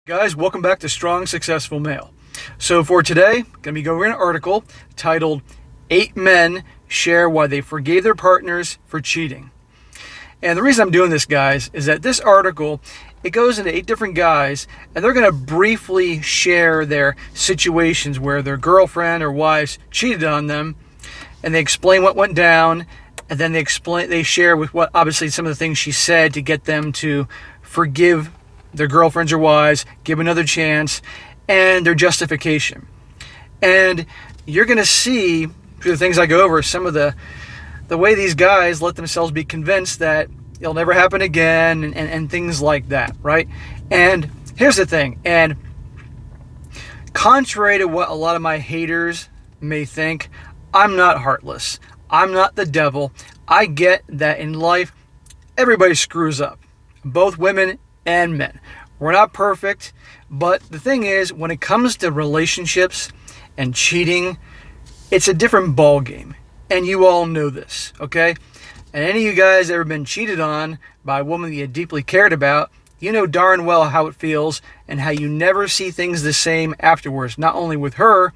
Guys, welcome back to Strong Successful Male. So for today, going to be going over an article titled 8 Men Share Why They Forgave Their Partners for Cheating. And the reason I'm doing this, guys, is that this article, it goes into 8 different guys, and they're going to briefly share their situations where their girlfriend or wives cheated on them, and they explain what went down, and then they share with what obviously some of the things she said to get them to forgive their girlfriends or wives, give another chance, and their justification. And you're going to see through the things I go over some of the way these guys let themselves be convinced that it'll never happen again and things like that, right? And here's the thing, and contrary to what a lot of my haters may think, I'm not heartless. I'm not the devil. I get that in life, everybody screws up, both women and men. We're not perfect, but the thing is, when it comes to relationships and cheating, it's a different ball game, and you all know this, okay? And any of you guys ever been cheated on by a woman that you deeply cared about, you know darn well how it feels and how you never see things the same afterwards, not only with her,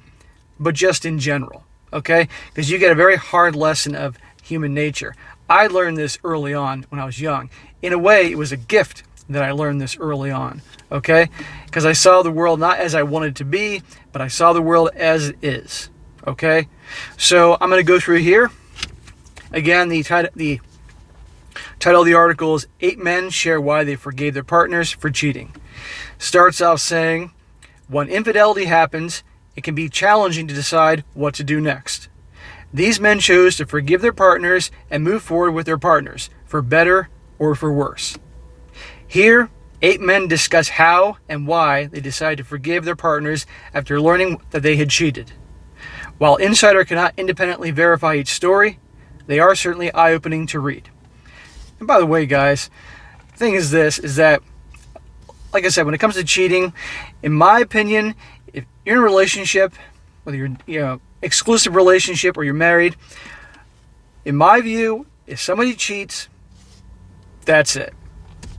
but just in general, okay? Because you get a very hard lesson of human nature. I learned this early on when I was young. In a way, it was a gift that I learned this early on, okay? Because I saw the world not as I wanted it to be, but I saw the world as it is, okay? So I'm going to go through here. Again, the title of the article is 8 Men Share Why They Forgave Their Partners for Cheating. Starts off saying, when infidelity happens, it can be challenging to decide what to do next. These men chose to forgive their partners and move forward with their partners, for better or for worse. Here, 8 men discuss how and why they decided to forgive their partners after learning that they had cheated. While Insider cannot independently verify each story, they are certainly eye-opening to read. And by the way, guys, the thing is that, like I said, when it comes to cheating, in my opinion, if you're in a relationship, whether you're exclusive relationship or you're married, in my view, if somebody cheats, that's it.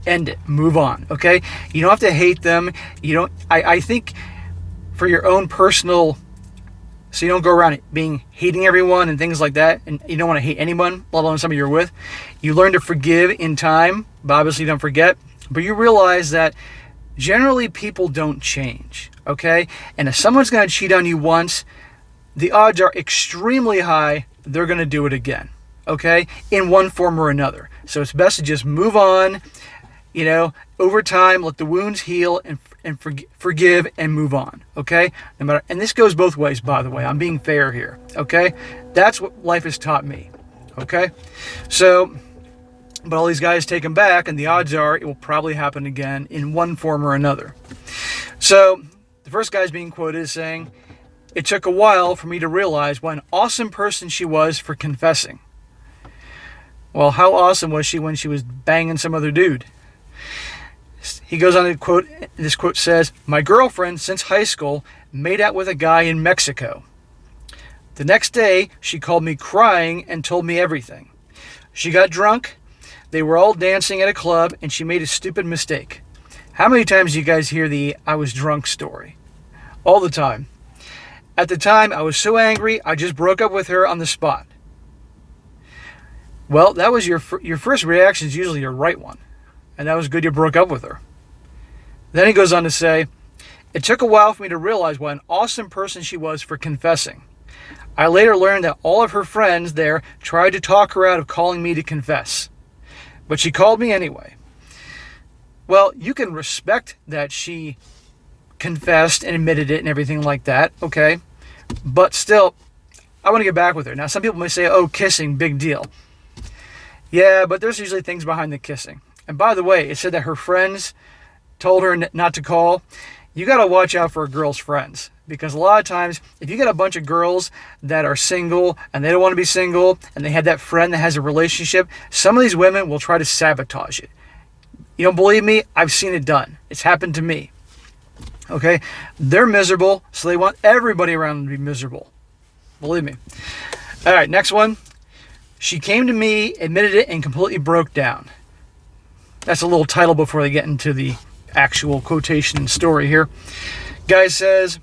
End it. Move on. Okay? You don't have to hate them. I think for your own personal, so you don't go around hating everyone and things like that, and you don't want to hate anyone, let alone somebody you're with. You learn to forgive in time, but obviously don't forget. But you realize that generally people don't change. Okay? And if someone's going to cheat on you once, the odds are extremely high they're going to do it again. Okay? In one form or another. So it's best to just move on. Over time, let the wounds heal and forgive and move on, okay? And this goes both ways, by the way. I'm being fair here, okay? That's what life has taught me, okay? So, but all these guys take them back, and the odds are it will probably happen again in one form or another. So, the first guy's being quoted as saying, "It took a while for me to realize what an awesome person she was for confessing." Well, how awesome was she when she was banging some other dude? He goes on to quote, this quote says, "My girlfriend since high school made out with a guy in Mexico. The next day, she called me crying and told me everything. She got drunk, they were all dancing at a club, and she made a stupid mistake." How many times do you guys hear the "I was drunk" story? All the time. "At the time, I was so angry, I just broke up with her on the spot." Well, that was your first reaction is usually your right one. And that was good you broke up with her. Then he goes on to say, "It took a while for me to realize what an awesome person she was for confessing. I later learned that all of her friends there tried to talk her out of calling me to confess. But she called me anyway." Well, you can respect that she confessed and admitted it and everything like that, okay? But still, I want to get back with her. Now, some people may say, oh, kissing, big deal. Yeah, but there's usually things behind the kissing. And by the way, it said that her friends told her not to call. You got to watch out for a girl's friends. Because a lot of times, if you get a bunch of girls that are single and they don't want to be single and they have that friend that has a relationship, some of these women will try to sabotage it. You don't believe me? I've seen it done. It's happened to me. Okay? They're miserable, so they want everybody around them to be miserable. Believe me. All right, next one. "She came to me, admitted it, and completely broke down." That's a little title before they get into the actual quotation and story here. Guy says,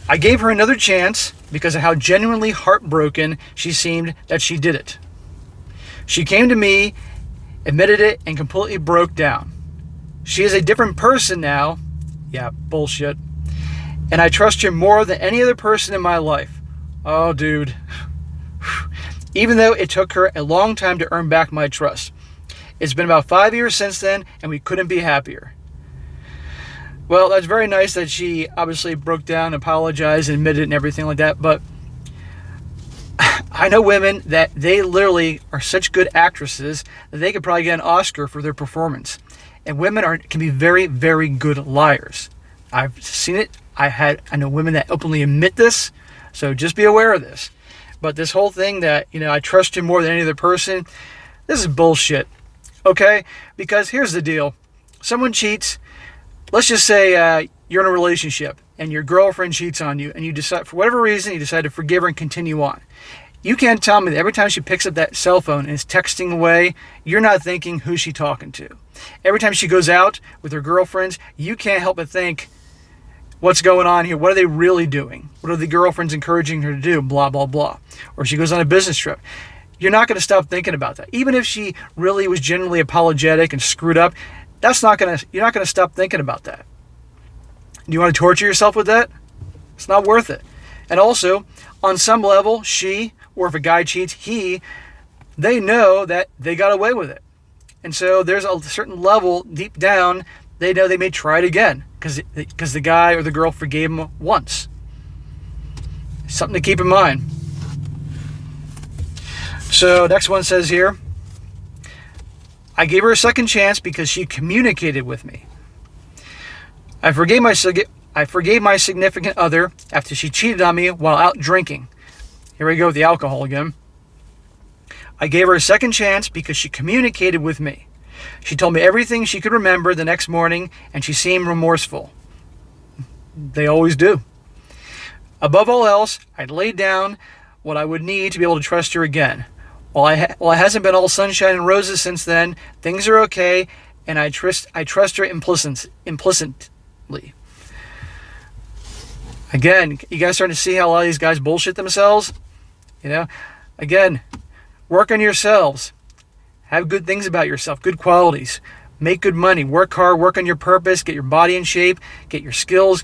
I gave her another chance because of how genuinely heartbroken she seemed that she did it. She came to me, admitted it, and completely broke down. She is a different person now. Yeah, bullshit. And I trust her more than any other person in my life. Oh, dude. Even though it took her a long time to earn back my trust. It's been about 5 years since then, and we couldn't be happier. Well, that's very nice that she obviously broke down, apologized, and admitted it and everything like that, but I know women that they literally are such good actresses that they could probably get an Oscar for their performance. And women can be very, very good liars. I've seen it. I know women that openly admit this, so just be aware of this. But this whole thing that, I trust you more than any other person, this is bullshit. Okay? Because here's the deal. Someone cheats. Let's just say you're in a relationship and your girlfriend cheats on you and you decide, for whatever reason, you decide to forgive her and continue on. You can't tell me that every time she picks up that cell phone and is texting away, you're not thinking who's she talking to. Every time she goes out with her girlfriends, you can't help but think, what's going on here? What are they really doing? What are the girlfriends encouraging her to do? Blah, blah, blah. Or she goes on a business trip. You're not going to stop thinking about that. Even if she really was genuinely apologetic and screwed up, you're not going to stop thinking about that. Do you want to torture yourself with that? It's not worth it. And also, on some level, she, or if a guy cheats, they know that they got away with it. And so there's a certain level deep down, they know they may try it again because the guy or the girl forgave them once. Something to keep in mind. So next one says here, I gave her a second chance because she communicated with me. I forgave my significant other after she cheated on me while out drinking. Here we go with the alcohol again. I gave her a second chance because she communicated with me. She told me everything she could remember the next morning, and she seemed remorseful. They always do. Above all else, I'd laid down what I would need to be able to trust her again. While it hasn't been all sunshine and roses since then, things are okay, and I trust her implicitly. Again, you guys starting to see how a lot of these guys bullshit themselves? Again, work on yourselves. Have good things about yourself, good qualities. Make good money, work hard, work on your purpose, get your body in shape, get your skills.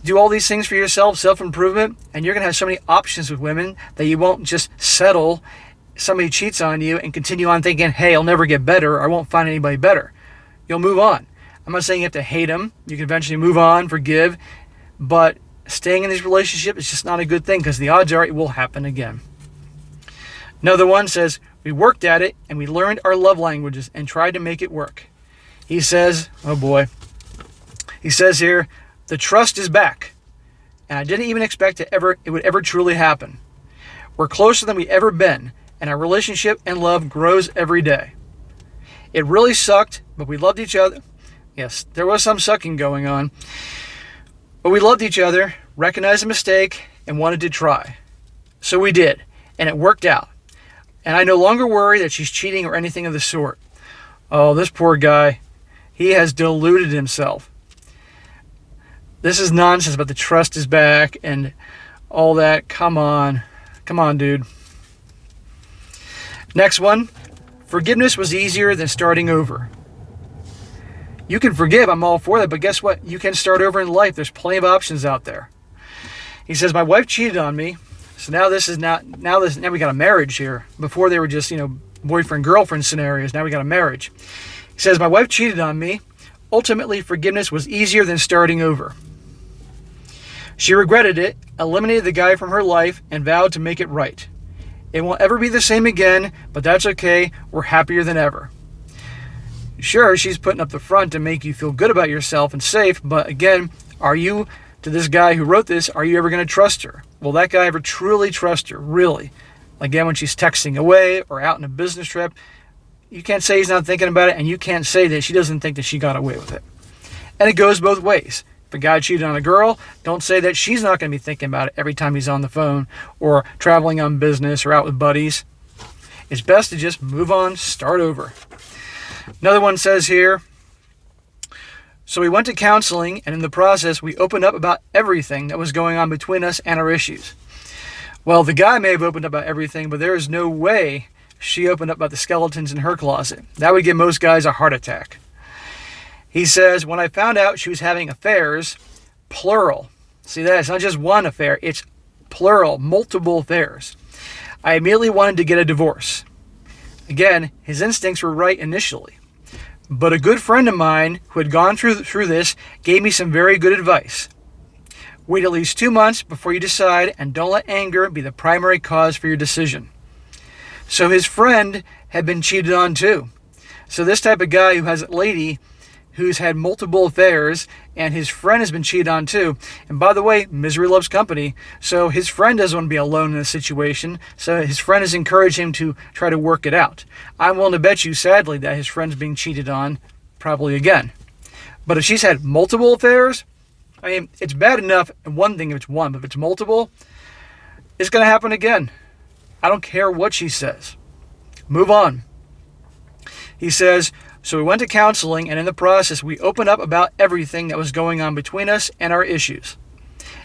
Do all these things for yourself, self-improvement, and you're going to have so many options with women that you won't just settle. Somebody cheats on you and continue on thinking, hey, I'll never get better, or I won't find anybody better. You'll move on. I'm not saying you have to hate them. You can eventually move on, forgive, but staying in this relationship is just not a good thing because the odds are it will happen again. Another one says, we worked at it and we learned our love languages and tried to make it work. He says, oh boy. He says here, the trust is back. And I didn't even expect it would ever truly happen. We're closer than we've ever been, and our relationship and love grows every day. It really sucked, but we loved each other. Yes, there was some sucking going on. But we loved each other, recognized the mistake, and wanted to try. So we did, and it worked out. And I no longer worry that she's cheating or anything of the sort. Oh, this poor guy. He has deluded himself. This is nonsense about the trust is back and all that. Come on. Come on, dude. Next one. Forgiveness was easier than starting over. You can forgive. I'm all for that. But guess what? You can start over in life. There's plenty of options out there. He says, my wife cheated on me. So now we got a marriage here. Before they were just, boyfriend-girlfriend scenarios. Now we got a marriage. He says, my wife cheated on me. Ultimately, forgiveness was easier than starting over. She regretted it, eliminated the guy from her life, and vowed to make it right. It won't ever be the same again, but that's okay. We're happier than ever. Sure, she's putting up the front to make you feel good about yourself and safe, but again, to this guy who wrote this, are you ever going to trust her? Will that guy ever truly trust her? Really? Again, when she's texting away or out on a business trip, you can't say he's not thinking about it, and you can't say that she doesn't think that she got away with it. And it goes both ways. If a guy cheated on a girl, don't say that she's not going to be thinking about it every time he's on the phone or traveling on business or out with buddies. It's best to just move on, start over. Another one says here, So we went to counseling, and in the process, we opened up about everything that was going on between us and our issues. Well, the guy may have opened up about everything, but there is no way she opened up about the skeletons in her closet. That would give most guys a heart attack. He says, when I found out she was having affairs, plural. See that? It's not just one affair, it's plural, multiple affairs. I immediately wanted to get a divorce. Again, his instincts were right initially. But a good friend of mine who had gone through this gave me some very good advice. Wait at least 2 months before you decide, and don't let anger be the primary cause for your decision. So his friend had been cheated on too. So this type of guy who has a lady who's had multiple affairs, and his friend has been cheated on too. And by the way, misery loves company. So his friend doesn't want to be alone in a situation. So his friend has encouraged him to try to work it out. I'm willing to bet you, sadly, that his friend's being cheated on probably again. But if she's had multiple affairs, I mean, it's bad enough, and one thing if it's one, but if it's multiple, it's going to happen again. I don't care what she says. Move on. He says, so we went to counseling, and in the process, we opened up about everything that was going on between us and our issues.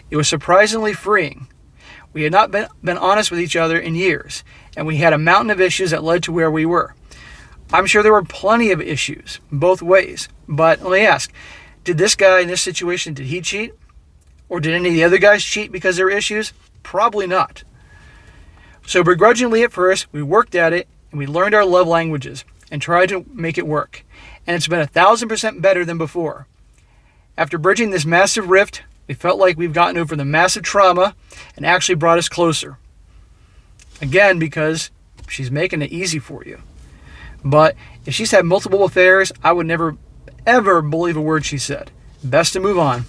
It was surprisingly freeing. We had not been honest with each other in years, and we had a mountain of issues that led to where we were. I'm sure there were plenty of issues, both ways, but let me ask, did this guy in this situation, did he cheat? Or did any of the other guys cheat because there were issues? Probably not. So begrudgingly at first, we worked at it, and we learned our love languages and tried to make it work. And it's been 1,000% better than before. After bridging this massive rift, we felt like we've gotten over the massive trauma and actually brought us closer. Again, because she's making it easy for you. But if she's had multiple affairs, I would never, ever believe a word she said. Best to move on.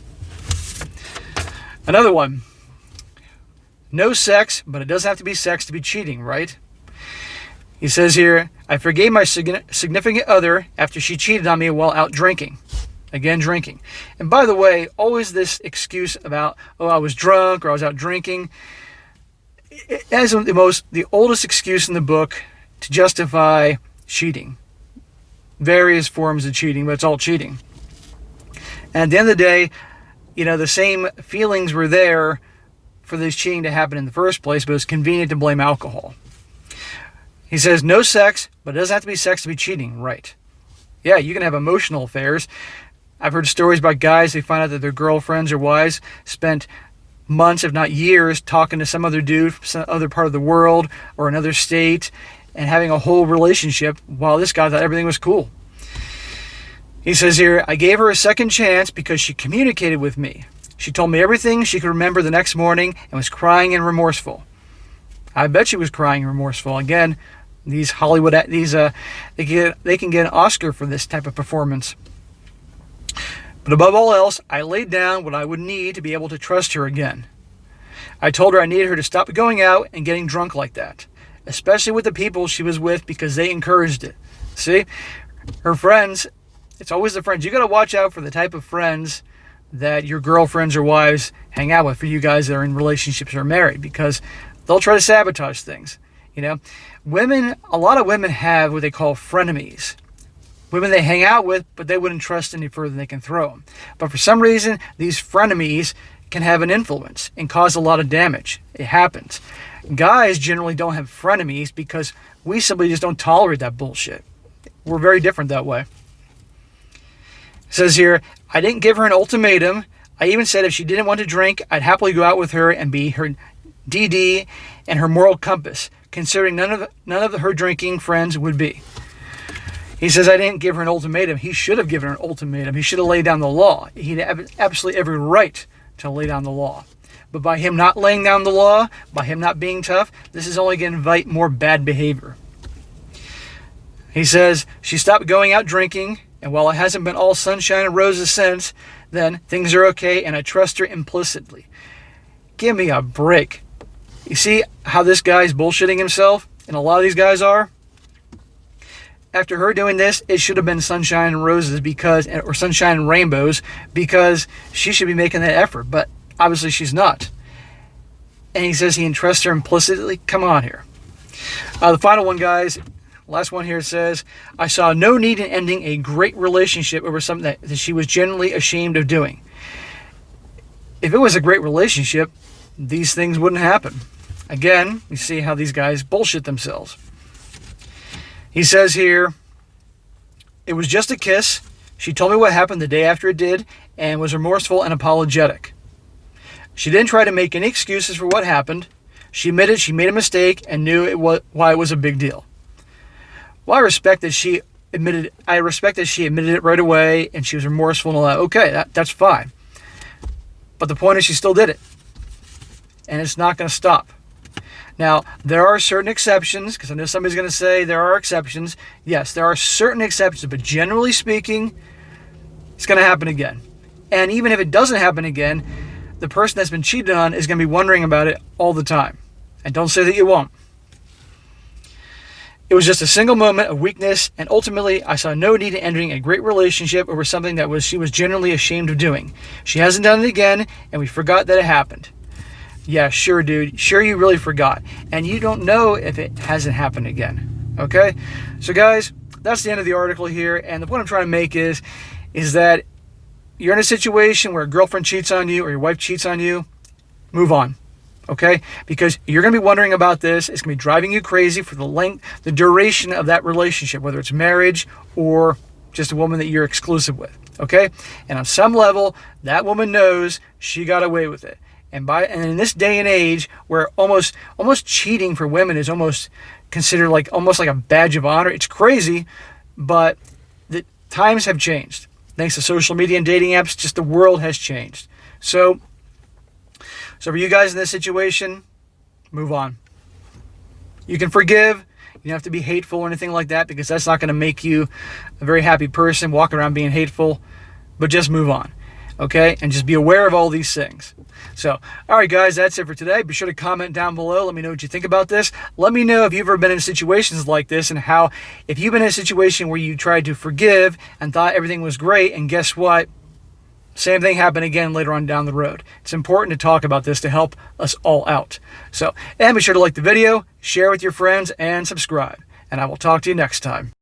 Another one. No sex, but it doesn't have to be sex to be cheating, right? He says here, I forgave my significant other after she cheated on me while out drinking. Again, drinking. And by the way, always this excuse about, oh, I was drunk or I was out drinking. It is the oldest excuse in the book to justify cheating. Various forms of cheating, but it's all cheating. And at the end of the day, the same feelings were there for this cheating to happen in the first place, but it's convenient to blame alcohol. He says, no sex, but it doesn't have to be sex to be cheating, right? Yeah, you can have emotional affairs. I've heard stories about guys, they find out that their girlfriends or wives spent months, if not years, talking to some other dude from some other part of the world or another state and having a whole relationship while this guy thought everything was cool. He says here, I gave her a second chance because she communicated with me. She told me everything she could remember the next morning and was crying and remorseful. I bet she was crying and remorseful. Again, these Hollywood, they can get an Oscar for this type of performance. But above all else, I laid down what I would need to be able to trust her again. I told her I needed her to stop going out and getting drunk like that, especially with the people she was with because they encouraged it. See, her friends, it's always the friends. You got to watch out for the type of friends that your girlfriends or wives hang out with for you guys that are in relationships or married, because they'll try to sabotage things. Women, a lot of women have what they call frenemies. Women they hang out with, but they wouldn't trust any further than they can throw them. But for some reason, these frenemies can have an influence and cause a lot of damage. It happens. Guys generally don't have frenemies because we simply just don't tolerate that bullshit. We're very different that way. It says here, I didn't give her an ultimatum. I even said if she didn't want to drink, I'd happily go out with her and be her DD and her moral compass, considering none of her drinking friends would be. He says, I didn't give her an ultimatum. He should have given her an ultimatum. He should have laid down the law. He'd have absolutely every right to lay down the law. But by him not laying down the law, by him not being tough, this is only going to invite more bad behavior. He says, she stopped going out drinking, and while it hasn't been all sunshine and roses since, then things are okay, and I trust her implicitly. Give me a break. You see how this guy's bullshitting himself? And a lot of these guys are? After her doing this, it should have been sunshine and roses or sunshine and rainbows, because she should be making that effort, but obviously she's not. And he says he entrusts her implicitly. Come on here. The final one, guys, Last one here says, I saw no need in ending a great relationship over something that she was genuinely ashamed of doing. If it was a great relationship, these things wouldn't happen. Again, you see how these guys bullshit themselves. He says here, it was just a kiss. She told me what happened the day after it did and was remorseful and apologetic. She didn't try to make any excuses for what happened. She admitted she made a mistake and knew why it was a big deal. Well, I respect that she admitted it right away and she was remorseful and all that. Okay, that's fine. But the point is she still did it. And it's not going to stop. Now, there are certain exceptions, because I know somebody's going to say there are exceptions. Yes, there are certain exceptions, but generally speaking, it's going to happen again. And even if it doesn't happen again, the person that's been cheated on is going to be wondering about it all the time. And don't say that you won't. It was just a single moment of weakness, and ultimately, I saw no need in entering a great relationship over something that she was genuinely ashamed of doing. She hasn't done it again, and we forgot that it happened. Yeah, sure, dude. Sure, you really forgot. And you don't know if it hasn't happened again. Okay? So, guys, that's the end of the article here. And the point I'm trying to make is that you're in a situation where a girlfriend cheats on you or your wife cheats on you, move on. Okay? Because you're going to be wondering about this. It's going to be driving you crazy for the duration of that relationship, whether it's marriage or just a woman that you're exclusive with. Okay? And on some level, that woman knows she got away with it. And in this day and age where almost cheating for women is almost considered almost like a badge of honor, it's crazy, but the times have changed. Thanks to social media and dating apps, just the world has changed. So for you guys in this situation, move on. You can forgive. You don't have to be hateful or anything like that, because that's not going to make you a very happy person walking around being hateful, but just move on. Okay? And just be aware of all these things. So, all right, guys, that's it for today. Be sure to comment down below. Let me know what you think about this. Let me know if you've ever been in situations like this, and how, if you've been in a situation where you tried to forgive and thought everything was great, and guess what? Same thing happened again later on down the road. It's important to talk about this to help us all out. So, and be sure to like the video, share with your friends, and subscribe. And I will talk to you next time.